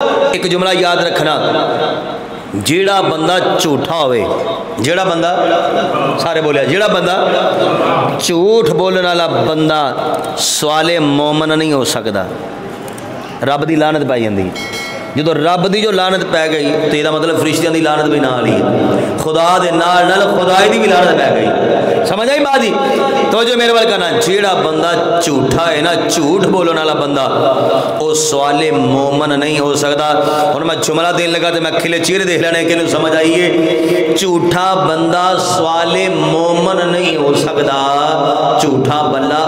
ایک جملہ یاد رکھنا، جیڑا بندہ جھوٹا ہوئے، جیڑا بندہ، سارے بولیا، جیڑا بندہ جھوٹ بولنے والا بندہ سوال مومن نہیں ہو سکتا، رب دی لعنت پائی جاندی۔ جدو رب دی جو لعنت پی گئی تو یہ مطلب فرشتیاں دی لعنت بھی نال ہی، خدا دے نال خدائی دی بھی لعنت پی گئی۔ سمجھ آئی بات جی؟ تو جو میرے وال کرنا، جیڑا بندہ جھوٹا ہے نا، جھوٹ بولنے والا بندہ، وہ سوال مومن نہیں ہو سکتا۔ ہن میں جملہ دین لگا تو میں کھلے چہرے دیکھ لینے کہ سمجھ آئیے، جھوٹا بندہ سوال مومن نہیں ہو سکتا، جھوٹا بندہ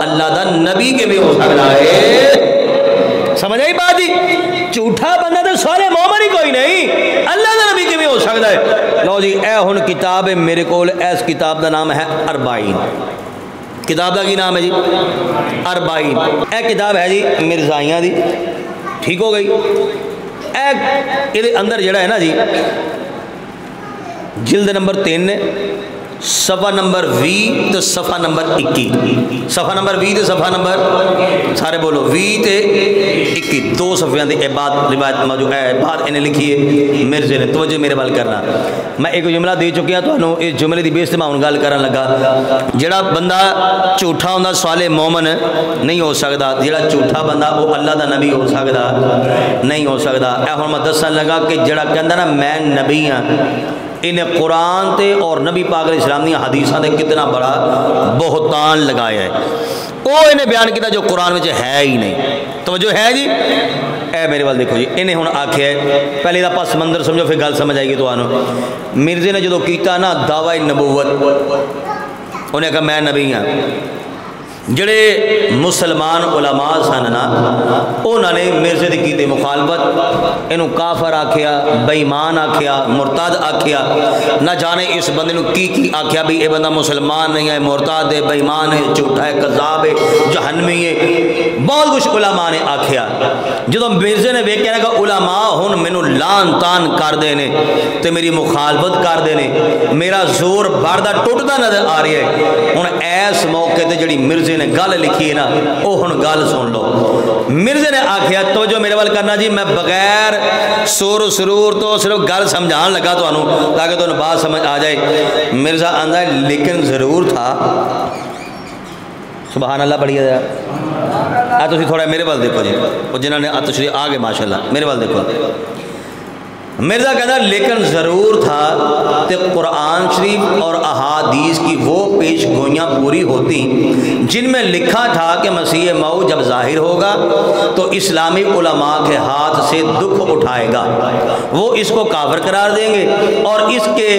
اللہ دا نبی کے بھی ہو سکتا ہے۔ سمجھ آئی بات جی؟ جھوٹا بندہ تو سوال مومن ہی کوئی نہیں، اللہ دا نبی کے بھی ہو سکتا ہے۔ لو جی اے ہن کتاب ہے میرے کول، اس کتاب دا نام ہے اربعین۔ کتاب دا کی نام ہے جی؟ اربعین۔ اے کتاب ہے جی مرزائیاں دی، ٹھیک ہو گئی؟ اے اندر جڑا ہے نا جی، جلد نمبر 3 نے، صفحہ نمبر 20 تو صفحہ نمبر 21، صفحہ نمبر 20 تو صفحہ نمبر، سارے بولو 20 تے 21، 2 صفحیاں دی بات روایت موجود ہے، بات انہیں لکھی ہے مرزے نے۔ توجہ میرے بال کرنا، میں ایک جملہ دے چکی ہوں تو اس جملے دی بیس تے میں ہن گل کرن لگا۔ جڑا بندہ جھوٹا ہوندا سوال مومن نہیں ہو سکتا، جڑا جھوٹا بندہ وہ اللہ دا نبی ہو سکتا نہیں ہو سکتا۔ اے ہن میں دسن لگا کہ جڑا کہندا نا میں نبی ہاں، انہیں قرآن تے اور نبی پاک علیہ السلام نے حدیثاں دے کتنا بڑا بہتان لگایا ہے، وہ انہیں بیان کیتا جو قرآن میں ہے ہی نہیں۔ توجہ ہے جی؟ اے میرے وال دیکھو جی، انہیں ہن آکھیا ہے، پہلے دا پس منظر سمجھو پھر گل سمجھ آئے گی تو آنو۔ مرزے نے جدو کیتا نا دعوی نبوت، انہیں کہا میں نبی ہاں، جڑے مسلمان علماء سن نا انہوں نے مرزے دی کیتے مخالفت، انہوں کافر آکھیا، بے ایمان آکھیا، مرتد آکھیا، نہ جانے اس بندے نو کی آکھیا بھی اے بندہ مسلمان نہیں ہے، مرتد ہے، بے ایمان ہے، جھوٹا ہے، کذاب ہے، جہنمی ہے، بہت کچھ علماء نے آکھیا۔ جدو مرزے نے ویکھیا نا کہ علماء ہن مینوں لان تان کر دے نے تے میری مخالفت کر دے نے، میرا زور بڑھدا ٹوٹدا نظر آ رہا ہے، ہن ایس موقع تے جڑی مرزے نے گل لکھی ہے نا وہ ہن گل سن لو۔ مرزے نے آکھیا، توجہ میرے وال کرنا جی، میں بغیر سور و سرور تو صرف گل سمجھان لگا تو انہوں تاکہ تو بات سمجھ آ جائے۔ مرزا آندہ ہے لیکن ضرور تھا، سبحان اللہ پڑھیے ذرا، تسی تھوڑا میرے وال دیکھو جی، وہ جنہوں نے تشریح آگے ماشاءاللہ میرے وال دیکھو۔ مرزا کہتا لیکن ضرور تھا کہ قرآن شریف اور احادیث کی وہ پیش گوئیاں پوری ہوتی جن میں لکھا تھا کہ مسیح موعود جب ظاہر ہوگا تو اسلامی علماء کے ہاتھ سے دکھ اٹھائے گا، وہ اس کو کافر قرار دیں گے اور اس کے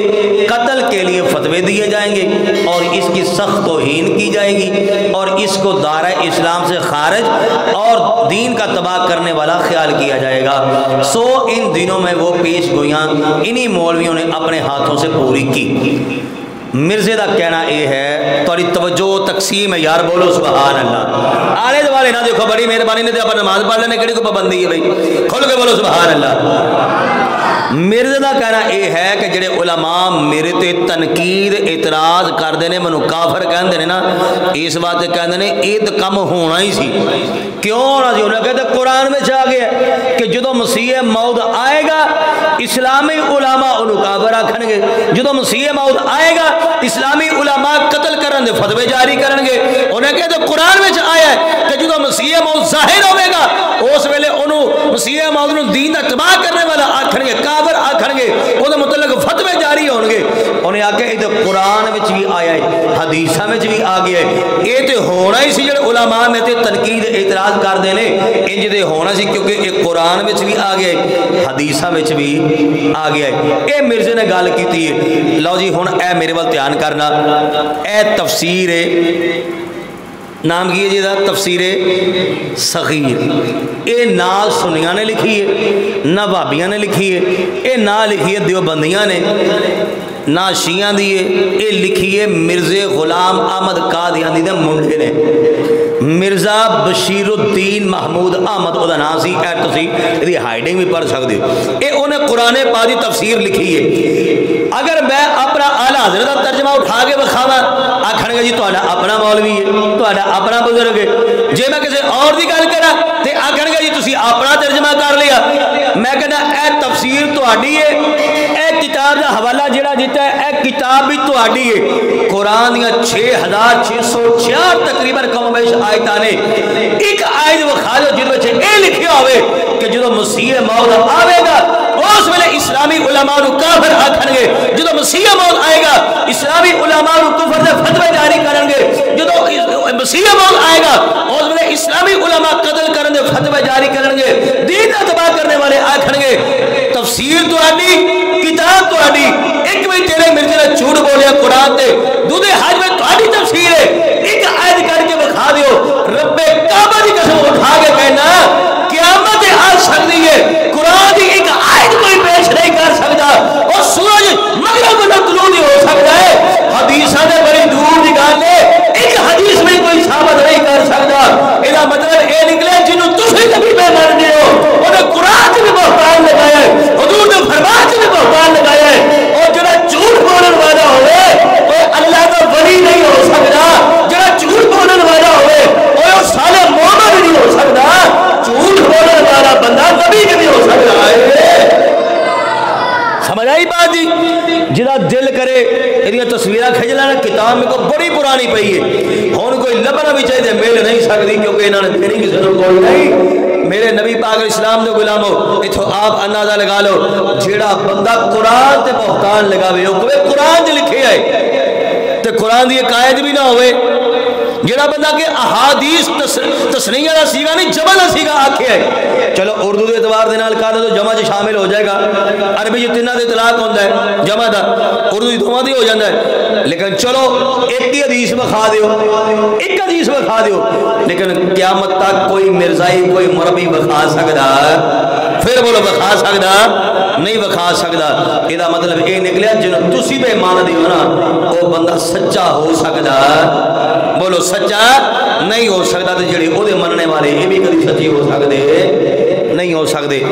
قتل کے لیے فتوے دیے جائیں گے اور اس کی سخت توہین کی جائے گی اور اس کو دائرہ اسلام سے خارج اور دین کا تباہ کرنے والا خیال کیا جائے گا۔ سو ان دنوں میں وہ پیش گویاں انہی مولویوں نے اپنے ہاتھوں سے پوری کی۔ مرزے دا کہنا یہ ہے، توڑی توجہ تقسیم ہے یار، بولو سبحان اللہ۔ آلے دوالے نہ دیکھو، بڑی مہربانی نے اپنا نماز پڑھ لینے کڑی کو پابندی ہے بھائی، کھول کے بولو سبحان اللہ۔ مرزے دا کہنا یہ ہے کہ جڑے علماء میرے تے تنقید اعتراض کر دینے منو کافر کہن دینے نا، اس بات کہن دینے یہ کم ہونا ہی سی۔ کیوں ہونا سی؟ انہوں نے کہتے قرآن میں چاہ گیا کہ جدو مسیح موعود آئے گا اسلامی علماء انہوں کافر آکھن گے، جدو مسیح موعود آئے گا اسلامی علماء قتل کرن دے فتوے جاری کرن گے۔ انہیں کہتے قرآن میں آیا ہے کہ جدو مسیح موعود ظاہر ہوئے گا اس ویلے انہوں مسیح موعود نو دین دا تباہ کرنے والا آکھن گے، کافر آکھن گے، وہ دے متعلق فتوے جاری ہون گے۔ انہیں آکھے یہ تو قرآن میں بھی آیا ہے، حدیثہ میں بھی آ گیا ہے، یہ تو ہونا ہی سی جڑے علماء میں تے تنقید اعتراض کر دینے انج دے ہونا سی، کیونکہ یہ قرآن میں بھی آ گیا ہے، حدیثہ میں بھی آ گیا ہے۔ اے مرزے نے گل کیتی ہے۔ لو جی ہن اے میرے وال دھیان کرنا، اے تفسیر نام کی ہے جی دا تفسیر صغیر، اے نہ سنیاں نے لکھی ہے نہ بھابیاں نے لکھی ہے، اے نہ لکھی ہے دیوبندیاں نے نہ شیعہ دی ہے، اے لکھی ہے مرزے غلام احمد قادیانی دے منڈے نے، مرزا بشیر الدین محمود احمد او دا نام سی، اے تسی دی ہائیڈنگ بھی پڑھ سکتے ہو۔ اے انہیں قرآن پاک دی تفسیر لکھی ہے۔ اگر میں اپنا آلہ حضرت کا ترجمہ اٹھا کے بکھاوا آکھن گے جی تہاڈا اپنا مولوی ہے تہاڈا اپنا بزرگ ہے، جے میں کسی اور دی گل کرا تے آکھن گے جی تسی اپنا ترجمہ کر لیا۔ میں کہنا اے تفسیر تہاڈی ہے، اے کتاب دا حوالہ جڑا دیتا ہے اے کتاب بھی تہاڈی ہے۔ قرآن دیاں 6666 تقریباً کم بیش آیتاں نے، ایک آیت وکھا دو جن وچ اے لکھیا ہوئے کہ جدو مسیح موعود آوے گا اس ویلے اسلامی علماء نو کافر آکھن گے، جدو مسیح موعود آئے گا اسلامی علماء نو کفر دے فتوی جاری کرن گے، جدو مسیح موعود آئے گا اس ویلے اسلامی علماء قتل کرن دے فتوی جاری کرن گے، دین دا تباہ کرنے والے آکھن گے تفسیر تہاڈی کتاب تہاڈی، ایک بھی تیرے مرزے نے جھوٹ بولیا قرآن تے دودھ حج میں تہاڈی تفسیر ہے، ایک آیت کر کے بکھا دیو۔ رب کعبہ دی قسم اٹھا کے کہنا قیامت آ سکتی ہے، قرآن کی ایک آیت کوئی پیش نہیں کر سکتا، اور سورج مغرب نہ طلوع نہیں ہو سکتا ہے۔ حدیثاں دے بڑی دور دی گل ہے، ایک حدیث میں کوئی ثابت نہیں کر سکتا۔ یہ مطلب یہ نکلے جنوں تسی نبی پہ مانتے ہو انہیں قرآن سے بھی بہتان لگایا ہے، حضور نے فرمان سے بھی بہتان لگایا ہے، اور جڑا جھوٹ بولن والا ہوئے وہ اللہ کا ولی نہیں ہو سکتا، جڑا جھوٹ بولن والا ہوئے وہ صالح مومن نہیں ہو سکتا، جھوٹ بولن والا بندہ کبھی بھی ہو سکتا ہے۔ سمجھ آئی بات جی؟ جدا دل کرے یہ تصویریں کھج لینا، کتاب میں کو بڑی پرانی پئی ہے، ہن کوئی لبنا بھی چاہیے مل نہیں سکتی کیونکہ انہوں نے پھر کسی کو کوئی نہیں۔ میرے نبی پاک اسلام دے غلامو اتھو آپ اندازہ لگا لو، جیڑا بندہ قرآن تے بہتان لگاوے وہ کوئی قرآن تے لکھے آئے تے قرآن دی ایک آیت بھی نہ ہوئے، جیڑا بندہ کہ احادیث تصنیہ دا سیگا نہیں جمع دا سیگا آکھے ہے، چلو اردو دے اعتبار دے نال کہا تو جمع جو شامل ہو جائے گا، عربی جو تینہ دے اطلاق ہوندہ ہے جمع دا، اردو دی دوما دی ہو جاندہ ہے، لیکن چلو ایک ہی حدیث بکھا دیو، ایک حدیث بکھا دیو، لیکن قیامت تک کوئی مرزائی کوئی مربی بکھا سکتا، پھر بولو بکھا سکتا نہیں بکھا سکتا۔ یہ مطلب یہ نکلیا جنہوں تسی پہ مان دیو نا وہ بندہ سچا ہو سکتا، بولو سچا نہیں ہو سکتا، تو جڑے او دے مننے والے یہ بھی کبھی سچی ہو سکتے نہیں ہو سکتے۔